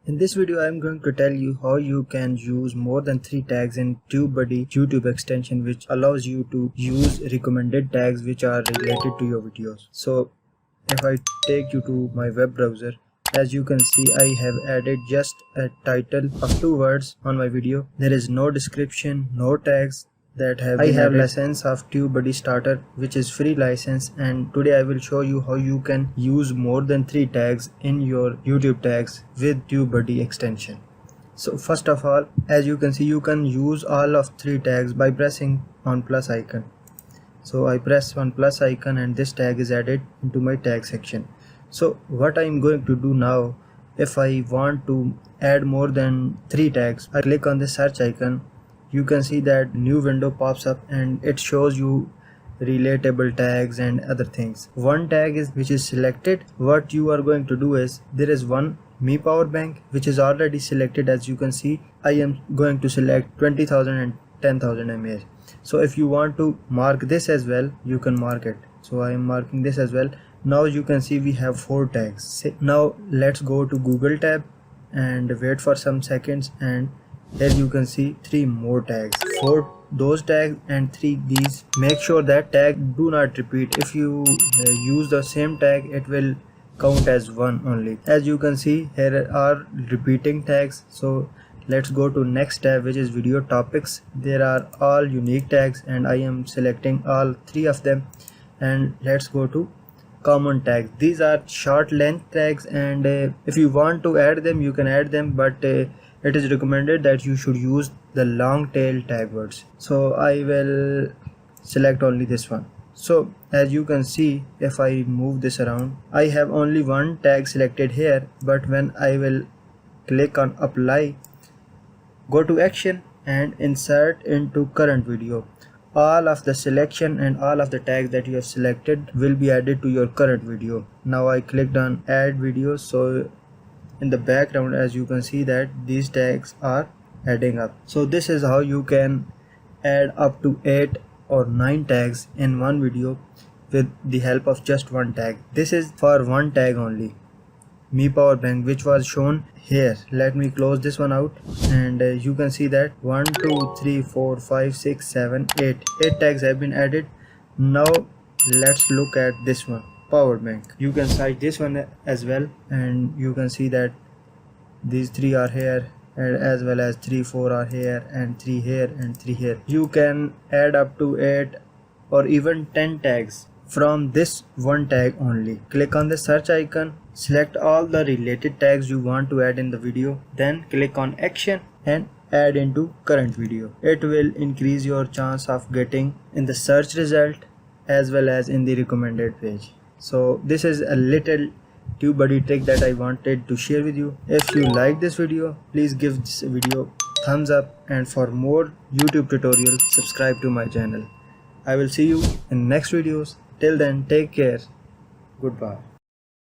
In this video, I am going to tell you how you can use more than 3 tags in TubeBuddy YouTube extension, which allows you to use recommended tags which are related to your videos. So if I take you to my web browser, as you can see, I have added just a title of 2 words on my video. There is no description, no tags that have been added. License of TubeBuddy starter, which is free license, and today I will show you how you can use more than 3 tags in your YouTube tags with TubeBuddy extension. So first of all, as you can see, you can use all of 3 tags by pressing on plus icon. So I press on plus icon and this tag is added into my tag section. So what I am going to do now, if I want to add more than 3 tags, I click on the search icon. You can see that new window pops up and it shows you relatable tags and other things. One tag is which is selected. What you are going to do is, there is one Mi power bank which is already selected. As you can see, I am going to select 20,000 and 10,000 mAh. So if you want to mark this as well, you can mark it. So I am marking this as well. Now you can see we have 4 tags. Now let's go to Google tab and wait for some seconds, and here you can see 3 more tags. 4 those tags and 3 these. Make sure that tag do not repeat. If you use the same tag, it will count as 1 only. As you can see, here are repeating tags. So let's go to next tab, which is video topics. There are all unique tags and I am selecting all 3 of them. And let's go to common tags. These are short length tags, and if you want to add them, you can add them, but it is recommended that you should use the long tail tag words. So I will select only this one. So as you can see, if I move this around, I have only one tag selected here, but when I will click on apply, go to action and insert into current video, all of the selection and all of the tags that you have selected will be added to your current video. Now I clicked on add video, so in the background, as you can see, that these tags are adding up. So this is how you can add up to 8 or 9 tags in one video with the help of just one tag. This is for one tag only, Mi power bank, which was shown here. Let me close this one out, and you can see that 1 2 3 4 5 6 7 8 tags have been added. Now let's look at this one, power bank. You can cite this one as well, and you can see that these 3 are here, and as well as 3 4 are here, and 3 here and 3 here. You can add up to 8 or even 10 tags from this one tag only. Click on the search icon, select all the related tags you want to add in the video, then click on action and add into current video. It will increase your chance of getting in the search result as well as in the recommended page. So this is a little TubeBuddy trick that I wanted to share with you. If you like this video, please give this video thumbs up, and for more YouTube tutorials, subscribe to my channel. I will see you in next videos. Till then, take care. Goodbye.